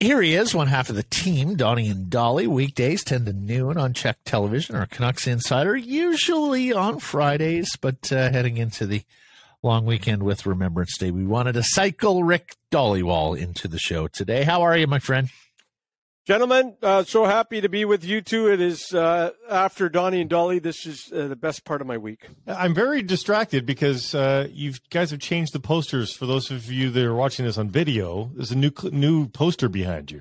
Here he is, one half of the team, Donnie and Dolly, weekdays 10 to noon on Czech Television, our Canucks Insider, usually on Fridays, but heading into the long weekend with Remembrance Day, we wanted to cycle Rick Dhaliwal into the show today. How are you, my friend? Gentlemen, so happy to be with you two. It is after Donnie and Dolly. This is the best part of my week. I'm very distracted because you guys have changed the posters. For those of you that are watching this on video, there's a new poster behind you.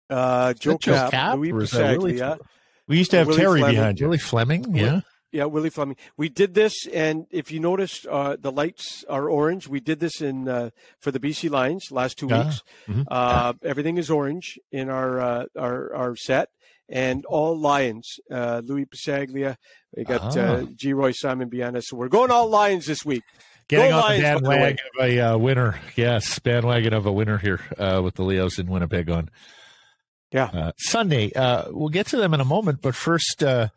Joe Cap, Louis Pisaglia. We used to have Willie Terry Fleming. behind you. Willie Fleming, yeah. Yeah, Willie Fleming. We did this, and if you noticed, the lights are orange. We did this for the BC Lions last 2 weeks. Mm-hmm. Everything is orange in our set, and all Lions. Louis Pisaglia. We got G. Roy Simon Biana. So we're going all Lions this week. Getting Go on Lions, the bandwagon of a winner. Yes, bandwagon of a winner here with the Leos in Winnipeg on Sunday. We'll get to them in a moment, but first, to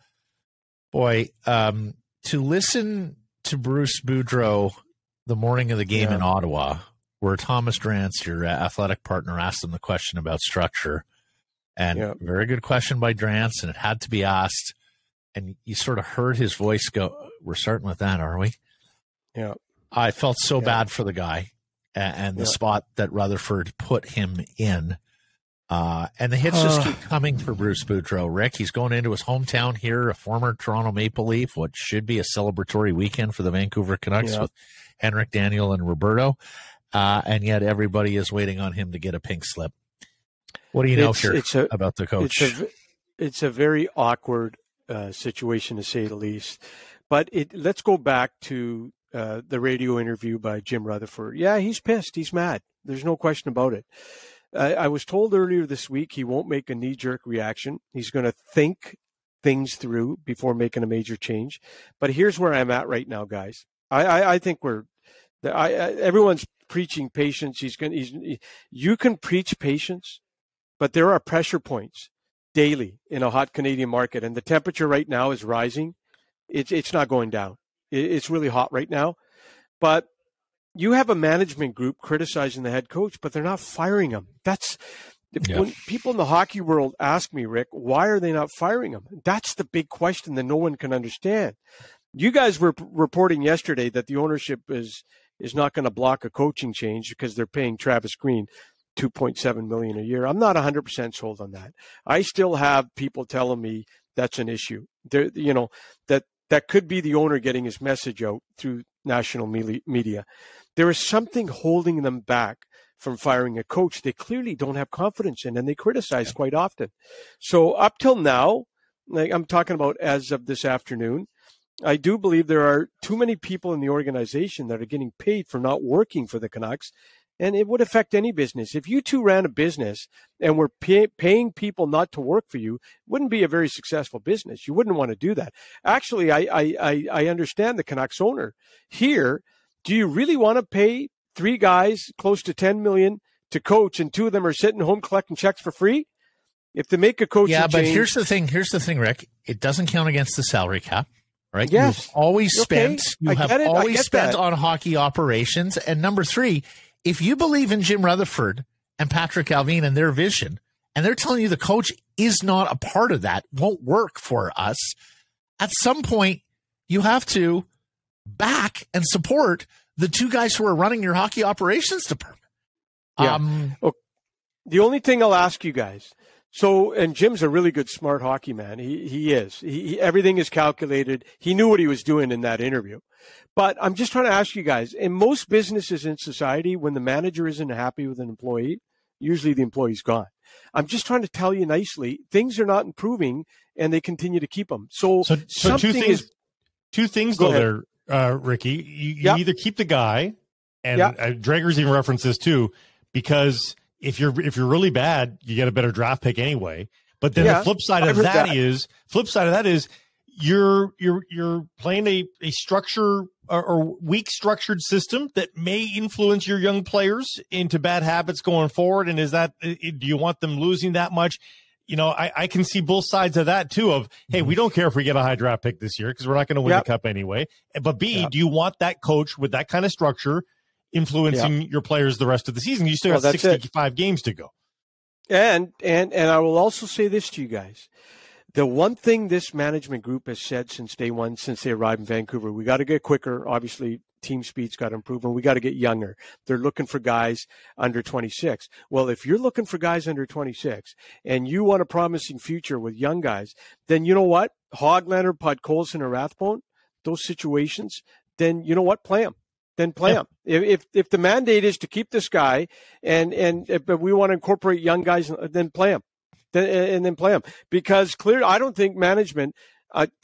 listen to Bruce Boudreau the morning of the game in Ottawa, where Thomas Drance, your athletic partner, asked him the question about structure. And very good question by Drance, and it had to be asked. And you sort of heard his voice go, we're starting with that, are we? Yeah. I felt so bad for the guy and the spot that Rutherford put him in. And the hits just keep coming for Bruce Boudreau. Rick, he's going into his hometown here, a former Toronto Maple Leaf, what should be a celebratory weekend for the Vancouver Canucks with Henrik, Daniel, and Roberto. And yet everybody is waiting on him to get a pink slip. What do you know about the coach? It's a very awkward situation, to say the least. But let's go back to the radio interview by Jim Rutherford. Yeah, he's pissed. He's mad. There's no question about it. I was told earlier this week he won't make a knee-jerk reaction. He's going to think things through before making a major change. But here's where I'm at right now, guys. I think everyone's preaching patience. You can preach patience, but there are pressure points daily in a hot Canadian market, and the temperature right now is rising. It's not going down. It's really hot right now, but you have a management group criticizing the head coach, but they're not firing him. When people in the hockey world ask me, Rick, why are they not firing him? That's the big question that no one can understand. You guys were reporting yesterday that the ownership is not going to block a coaching change because they're paying Travis Green $2.7 million a year. I'm not 100% sold on that. I still have people telling me that's an issue. That could be the owner getting his message out through national media. There is something holding them back from firing a coach they clearly don't have confidence in, and they criticize quite often. So up till now, like I'm talking about as of this afternoon, I do believe there are too many people in the organization that are getting paid for not working for the Canucks, and it would affect any business. If you two ran a business and were paying people not to work for you, it wouldn't be a very successful business. You wouldn't want to do that. Actually, I understand the Canucks owner here. Do you really want to pay three guys close to $10 million to coach, and two of them are sitting home collecting checks for free? If they make a coaching change, but here's the thing, Rick. It doesn't count against the salary cap, right? Yes. You've always spent. Okay. You have always spent on hockey operations. And number three, if you believe in Jim Rutherford and Patrick Allvin and their vision, and they're telling you the coach is not a part of that, won't work for us, at some point you have to back and support the two guys who are running your hockey operations department. The only thing I'll ask you guys, and Jim's a really good, smart hockey man. He is. Everything is calculated. He knew what he was doing in that interview. But I'm just trying to ask you guys, in most businesses in society, when the manager isn't happy with an employee, usually the employee's gone. I'm just trying to tell you nicely, things are not improving, and they continue to keep them. So two things though there, Ricky. You either keep the guy, and Drager's even referenced this too, because if you're really bad, you get a better draft pick anyway. But then the flip side of that is you're playing a structure or weak structured system that may influence your young players into bad habits going forward. And do you want them losing that much? You know, I can see both sides of that too, of, hey, we don't care if we get a high draft pick this year because we're not going to win the cup anyway. But B, do you want that coach with that kind of structure influencing your players the rest of the season? You still have 65 games to go. And I will also say this to you guys. The one thing this management group has said since day one, since they arrived in Vancouver, we got to get quicker. Obviously, team speed's got to improve, and we got to get younger. They're looking for guys under 26. Well, if you're looking for guys under 26 and you want a promising future with young guys, then you know what? Hoglander, Podkolzin, or Rathbone, those situations, then you know what? Play them. Then play them. If the mandate is to keep this guy but we want to incorporate young guys, then play them. Then play them, because clearly I don't think management,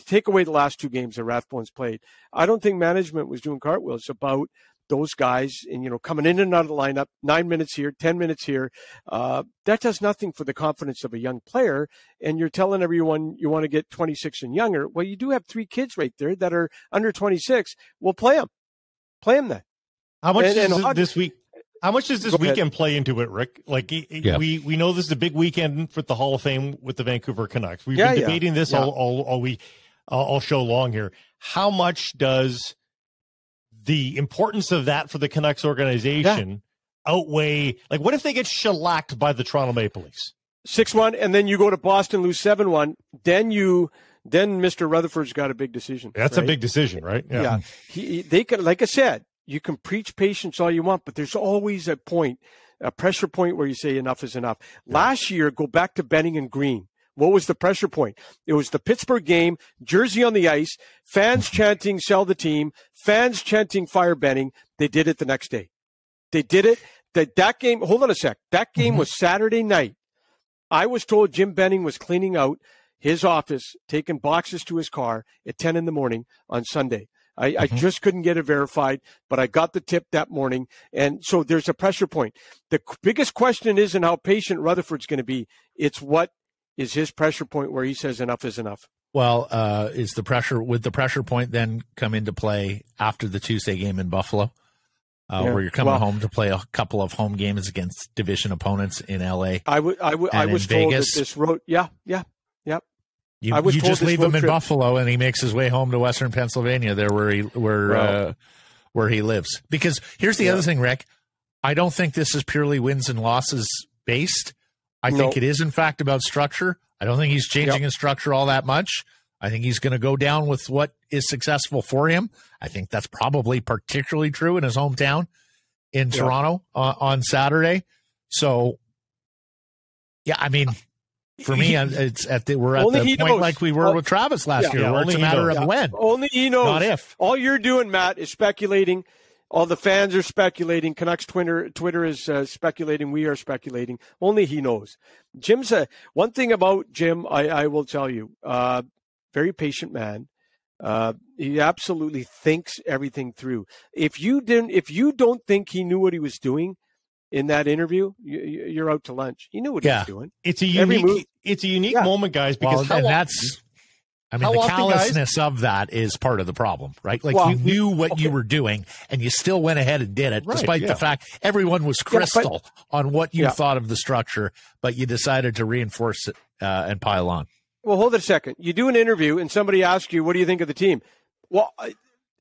take away the last 2 games that Rathbone's played, I don't think management was doing cartwheels about those guys and, coming in and out of the lineup, 9 minutes here, 10 minutes here. That does nothing for the confidence of a young player. And you're telling everyone you want to get 26 and younger. Well, you do have 3 kids right there that are under 26. Well, play them. Play them then. How much this week? How much does this weekend play into it, Rick? Like, we know this is a big weekend for the Hall of Fame with the Vancouver Canucks. We've been debating this all show long here. How much does the importance of that for the Canucks organization outweigh? Like, what if they get shellacked by the Toronto Maple Leafs? 6-1, and then you go to Boston, lose 7-1. Then Mr. Rutherford's got a big decision. That's a big decision, right? Yeah. They can, like I said, you can preach patience all you want, but there's always a pressure point where you say enough is enough. Last year, go back to Benning and Green. What was the pressure point? It was the Pittsburgh game, jersey on the ice, fans chanting, sell the team, fans chanting, fire Benning. They did it the next day. They did it. That game, hold on a sec. That game was Saturday night. I was told Jim Benning was cleaning out his office, taking boxes to his car at 10 in the morning on Sunday. I just couldn't get it verified, but I got the tip that morning. And so there's a pressure point. The biggest question isn't how patient Rutherford's going to be. It's what is his pressure point where he says enough is enough. Well, would the pressure point then come into play after the Tuesday game in Buffalo, where you're coming home to play a couple of home games against division opponents in LA? I was told that this road. Yeah. You just leave him in Buffalo, and he makes his way home to Western Pennsylvania, there where he lives. Because here's the other thing, Rick. I don't think this is purely wins and losses based. I think it is, in fact, about structure. I don't think he's changing his structure all that much. I think he's going to go down with what is successful for him. I think that's probably particularly true in his hometown in Toronto on Saturday. So, I mean, for me, we're at the point like we were with Travis last year, where it's a matter of when. Only he knows. Not if. All you're doing, Matt, is speculating. All the fans are speculating. Canucks Twitter is speculating. We are speculating. Only he knows. One thing about Jim, I will tell you, very patient man. He absolutely thinks everything through. If you don't think he knew what he was doing in that interview, you're out to lunch. He knew what he was doing. It's a unique moment, guys, because the callousness of that is part of the problem, right? Like, you knew what you were doing, and you still went ahead and did it, despite the fact everyone was crystal on what you thought of the structure, but you decided to reinforce it and pile on. Well, hold it a second. You do an interview, and somebody asks you, what do you think of the team? Well,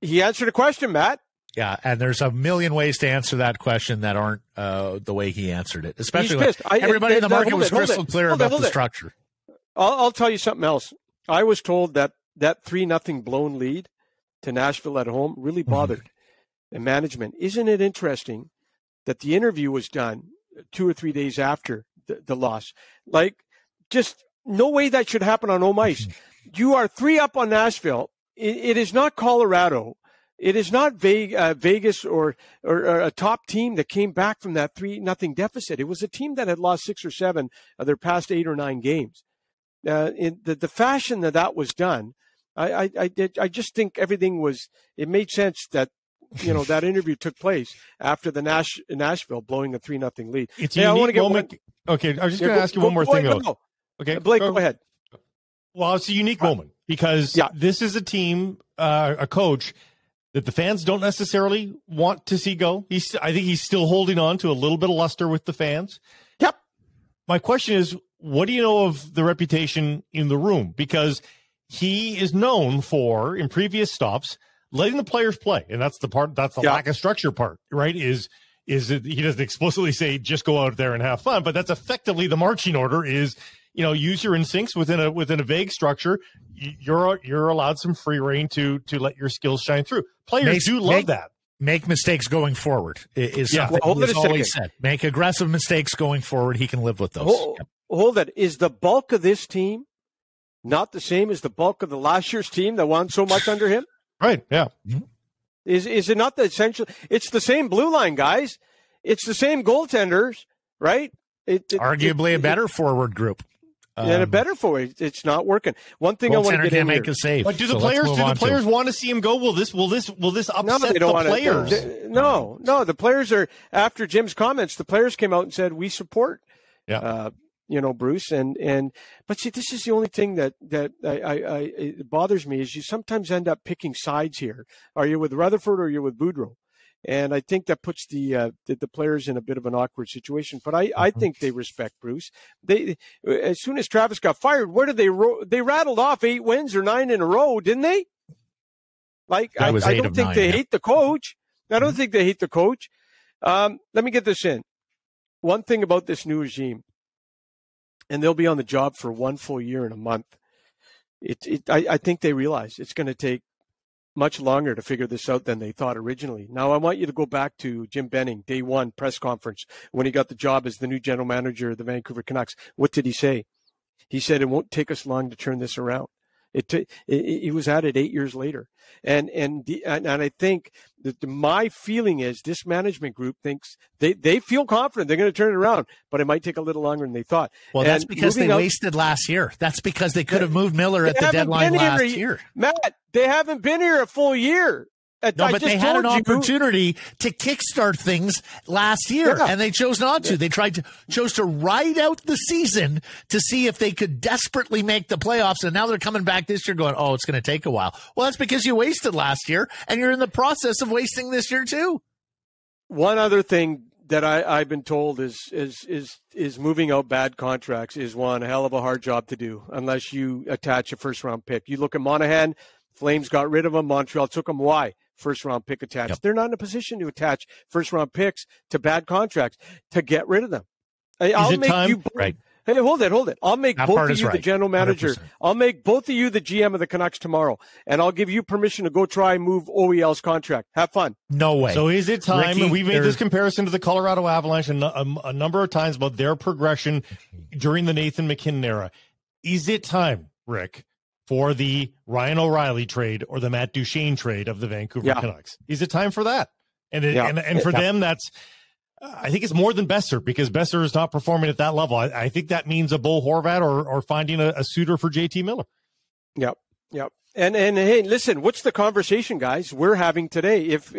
he answered a question, Matt. Yeah, and there's a million ways to answer that question that aren't the way he answered it. Especially when everybody in the market was crystal clear about the structure. I'll tell you something else. I was told that 3-0 blown lead to Nashville at home really bothered the management. Isn't it interesting that the interview was done 2 or 3 days after the loss? Like, just no way that should happen on home ice. You are 3-up on Nashville. It is not Colorado. It is not Vegas or a top team that came back from that 3-0 deficit. It was a team that had lost 6 or 7 of their past 8 or 9 games. In the fashion that was done, I just think everything was. It made sense that that interview took place after the Nashville blowing a 3-0 lead. It's a unique moment. Okay, I was just going to ask you one more thing though. Okay, Blake, go ahead. Well, it's a unique moment because this is a team, a coach that the fans don't necessarily want to see go. I think he's still holding on to a little bit of luster with the fans. Yep. My question is, what do you know of the reputation in the room? Because he is known for, in previous stops, letting the players play. And that's the lack of structure part, right? Is is that he doesn't explicitly say just go out there and have fun, but that's effectively the marching order is, use your instincts within a vague structure. You're allowed some free reign to let your skills shine through. Players do love that. Make mistakes going forward is hold it a second. He said. Make aggressive mistakes going forward. He can live with those. Hold it. Is the bulk of this team not the same as the bulk of the last year's team that won so much under him? Right. Yeah. Mm-hmm. Is it not the essential? It's the same blue line guys. It's the same goaltenders, right? Arguably a better forward group. And a better forward. It's not working. One thing I want to get in make here. a save. But do the players want to see him go? Will this upset the players? No. The players are, after Jim's comments, the players came out and said, we support Bruce. But see, this is the only thing that it bothers me is you sometimes end up picking sides here. Are you with Rutherford or you're with Boudreau? And I think that puts the players in a bit of an awkward situation. But I think they respect Bruce. They, as soon as Travis got fired, where did they rattled off 8 wins or 9 in a row, didn't they? Like I don't think they hate the coach. I don't think they hate the coach. Let me get this in. One thing about this new regime, and they'll be on the job for 1 full year and a month. I think they realize it's going to take much longer to figure this out than they thought originally. Now, I want you to go back to Jim Benning, day one press conference, when he got the job as the new general manager of the Vancouver Canucks. What did he say? He said, it won't take us long to turn this around. He was at it 8 years later. And I think that my feeling is this management group thinks they feel confident they're going to turn it around, but it might take a little longer than they thought. Well, that's because they wasted last year. That's because they could have moved Miller at the deadline last year. Matt, they haven't been here a full year. No, but they had an opportunity to kickstart things last year, and they chose not to. They chose to ride out the season to see if they could desperately make the playoffs, and now they're coming back this year going, oh, it's going to take a while. Well, that's because you wasted last year, and you're in the process of wasting this year too. One other thing that I've been told is moving out bad contracts is one hell of a hard job to do unless you attach a first-round pick. You look at Monahan, Flames got rid of him, Montreal took him. Why? First-round pick attached. Yep. They're not in a position to attach first-round picks to bad contracts to get rid of them. I'll make you right. Hey, hold it. I'll make both of you the general manager. 100%. I'll make both of you the GM of the Canucks tomorrow, and I'll give you permission to go try and move OEL's contract. Have fun. No way. So is it time? Ricky, and we've made this comparison to the Colorado Avalanche a number of times about their progression during the Nathan MacKinnon era. Is it time, Rick, for the Ryan O'Reilly trade or the Matt Duchene trade of the Vancouver Canucks? Is it time for that? And for them, that's, I think it's more than Besser, because Besser is not performing at that level. I think that means a Bo Horvat or finding a suitor for JT Miller. Yep. And hey, listen, what's the conversation, guys, we're having today if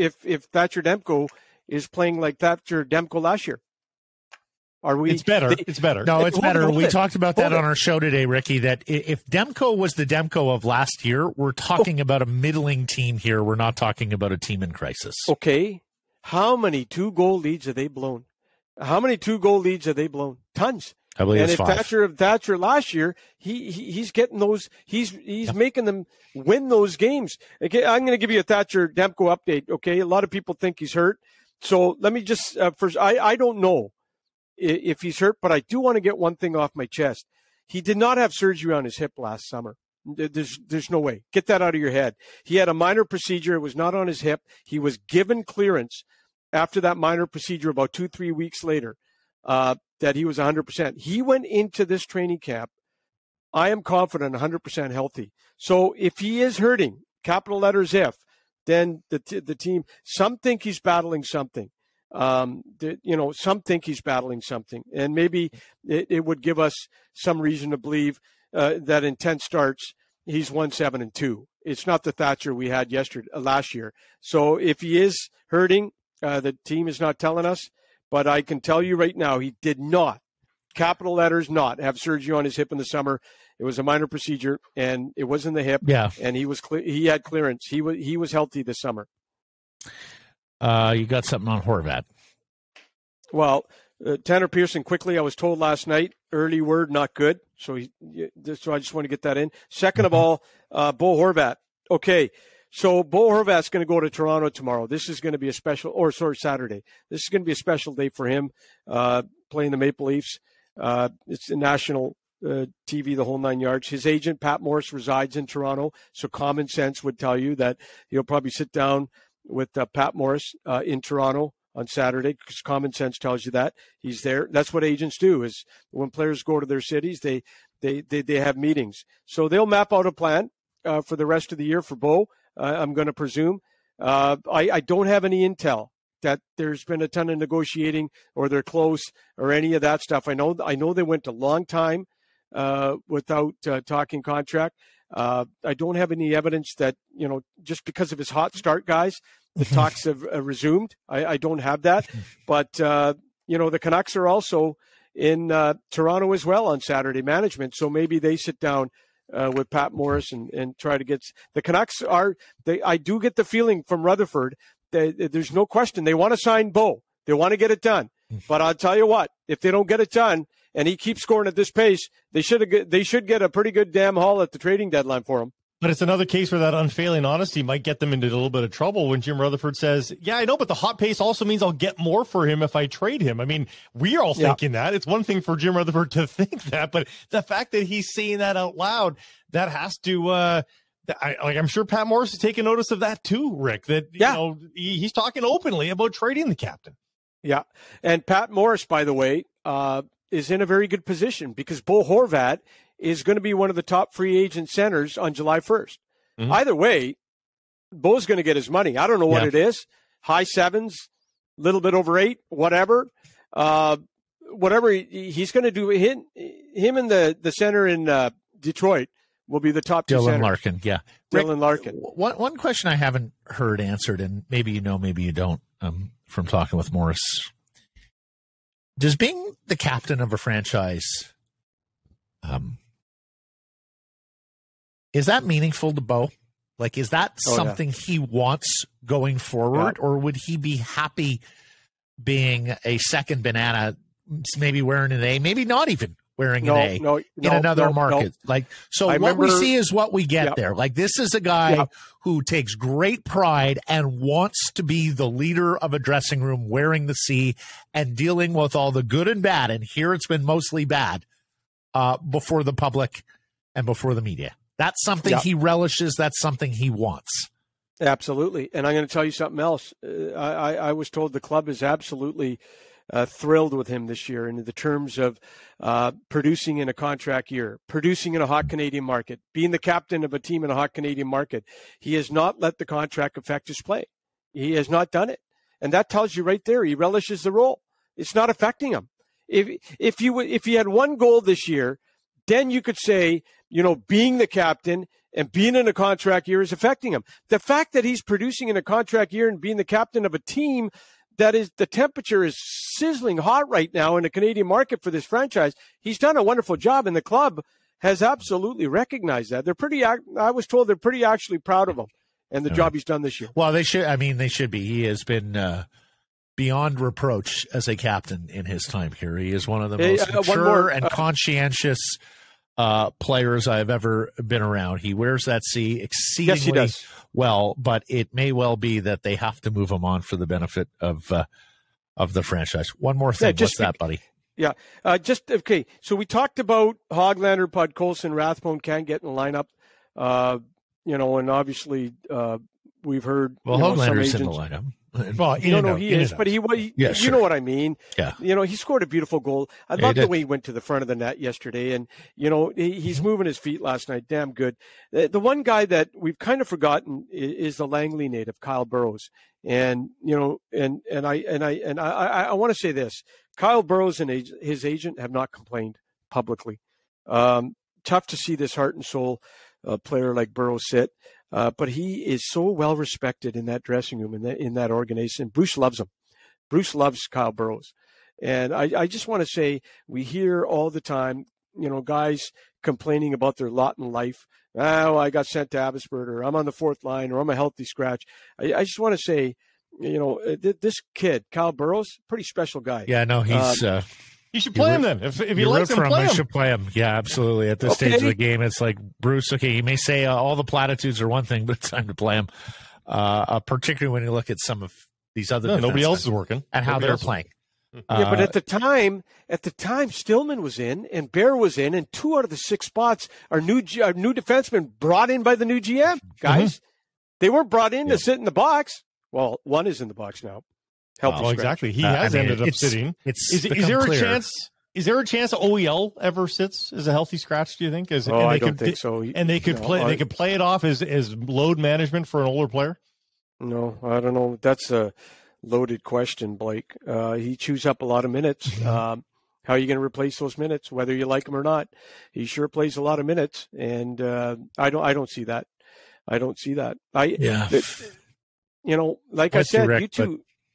Thatcher Demko is playing like Thatcher Demko last year? It's better. It's better. No, it's better. We talked about that on our show today, Ricky, that if Demko was the Demko of last year, we're talking about a middling team here. We're not talking about a team in crisis. Okay. How many 2-goal leads have they blown? Tons. I believe and it's if 5. Thatcher last year, he's getting those. He's making them win those games. Okay, I'm going to give you a Thatcher Demko update. Okay, a lot of people think he's hurt, so let me just first. I don't know if he's hurt, but I do want to get one thing off my chest. He did not have surgery on his hip last summer. There's no way. Get that out of your head. He had a minor procedure. It was not on his hip. He was given clearance after that minor procedure about 2-3 weeks later that he was 100%. He went into this training camp, I am confident, 100% healthy. So if he is hurting, capital letters if, then the team, some think he's battling something. Some think he's battling something, and maybe it would give us some reason to believe that in 10 starts he's 1-7-2. It's not the Thatcher we had last year. So if he is hurting, the team is not telling us, but I can tell you right now, he did not, capital letters not, have surgery on his hip in the summer. It was a minor procedure, and it was in the hip. Yeah, and he had clearance. He was healthy this summer. You got something on Horvat? Well, Tanner Pearson, quickly, I was told last night, early word, not good. So I just want to get that in. Second of all, Bo Horvat. Okay, So Bo Horvat's going to go to Toronto tomorrow. This is going to be a Saturday. This is going to be a special day for him, playing the Maple Leafs. It's a national TV, the whole 9 yards. His agent, Pat Morris, resides in Toronto, so common sense would tell you that he'll probably sit down with Pat Morris in Toronto on Saturday, because common sense tells you that he's there. That's what agents do, is when players go to their cities, they have meetings. So they'll map out a plan for the rest of the year for Bo, I'm going to presume. I don't have any intel that there's been a ton of negotiating or they're close or any of that stuff. I know they went a long time without talking contract. I don't have any evidence that, just because of his hot start, guys, the talks have resumed. I don't have that. But, the Canucks are also in Toronto as well on Saturday, management. So maybe they sit down with Pat Morris and try to get – the Canucks I do get the feeling from Rutherford that there's no question they want to sign Bo. They want to get it done. But I'll tell you what, if they don't get it done and he keeps scoring at this pace, they should get a pretty good damn haul at the trading deadline for him. But it's another case where that unfailing honesty might get them into a little bit of trouble when Jim Rutherford says, yeah, I know, but the hot pace also means I'll get more for him if I trade him. I mean, we're all thinking that. It's one thing for Jim Rutherford to think that, but the fact that he's saying that out loud, that has to I'm sure Pat Morris is taking notice of that too, Rick, that he's talking openly about trading the captain. Yeah. And Pat Morris, by the way, is in a very good position because Bo Horvat is going to be one of the top free agent centers on July 1st. Mm-hmm. Either way, Bo's going to get his money. I don't know what it is. High sevens, a little bit over 8, whatever. Whatever he's going to do, him and the center in Detroit will be the top two centers. Dylan Larkin, yeah. Dylan Rick, Larkin. One question I haven't heard answered, and maybe you know, maybe you don't, from talking with Morris. Does being the captain of a franchise, is that meaningful to Bo? Like, is that something he wants going forward, or would he be happy being a second banana, maybe wearing an A, maybe not even wearing an A in another market? Like, so what we see is what we get there. Like, this is a guy who takes great pride and wants to be the leader of a dressing room, wearing the C and dealing with all the good and bad. And here it's been mostly bad before the public and before the media. That's something he relishes. That's something he wants. Absolutely. And I'm going to tell you something else. I was told the club is absolutely thrilled with him this year in the terms of producing in a contract year, producing in a hot Canadian market, being the captain of a team in a hot Canadian market. He has not let the contract affect his play. He has not done it. And that tells you right there, he relishes the role. It's not affecting him. If he had one goal this year, then you could say, being the captain and being in a contract year is affecting him. The fact that he's producing in a contract year and being the captain of a team that is, the temperature is sizzling hot right now in the Canadian market for this franchise, he's done a wonderful job, and the club has absolutely recognized that. I was told they're pretty actually proud of him and the job he's done this year. Well, they should. I mean, they should be. He has been beyond reproach as a captain in his time here. He is one of the most mature and conscientious players I've ever been around. He wears that C exceedingly well, but it may well be that they have to move him on for the benefit of the franchise. One more thing. What's that, buddy? Yeah. Okay. So we talked about Höglander, Podkolzin, Rathbone can't get in the lineup. And obviously we've heard. Well, Höglander's in the lineup. Well, he is, but you know what I mean. Yeah. He scored a beautiful goal. I love the way he went to the front of the net yesterday, and he's moving his feet last night. Damn good. The one guy that we've kind of forgotten is the Langley native, Kyle Burroughs, and I want to say this: Kyle Burroughs and his agent have not complained publicly. Tough to see this heart and soul player like Burroughs sit. But he is so well respected in that dressing room, in that organization. Bruce loves him. Bruce loves Kyle Burroughs. And I just want to say, we hear all the time, guys complaining about their lot in life. Oh, I got sent to Abbotsford, or I'm on the fourth line, or I'm a healthy scratch. I just want to say, this kid, Kyle Burroughs, pretty special guy. Yeah, no, he's You should play him then. If he likes him, play him. You should play him. Yeah, absolutely. At this stage of the game, it's like, Bruce, okay, you may say all the platitudes are one thing, but it's time to play him. Particularly when you look at some of these other nobody else is working. And how they're playing. Yeah, but at the time, Stillman was in and Bear was in, and 2 out of the 6 spots are new defensemen brought in by the new GM. Guys, they weren't brought in to sit in the box. Well, one is in the box now. Well, exactly. He has ended up sitting. Is there a chance? Is there a chance OEL ever sits as a healthy scratch? Do you think? I don't think so. And they could play. They could play it off as load management for an older player. No, I don't know. That's a loaded question, Blake. He chews up a lot of minutes. How are you going to replace those minutes, whether you like him or not? He sure plays a lot of minutes, and I don't see that. I don't see that. Like I said, Rick,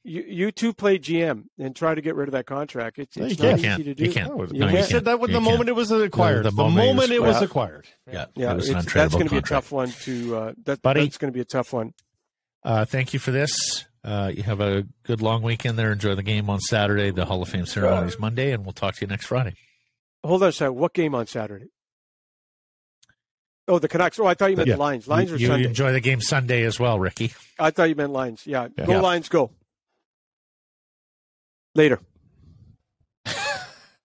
you two play GM and try to get rid of that contract. It's not easy to do. You can't. We said that the moment it was acquired. The moment it was acquired. Yeah. That's going to be a tough one to. That's going to be a tough one. Thank you for this. You have a good long weekend there. Enjoy the game on Saturday. The Hall of Fame ceremony is Monday, and we'll talk to you next Friday. Hold on a second. What game on Saturday? Oh, the Canucks. Oh, I thought you meant the Lions. Lions are Sunday. You enjoy the game Sunday as well, Ricky. I thought you meant Lions. Yeah. Go Lions, go. Later.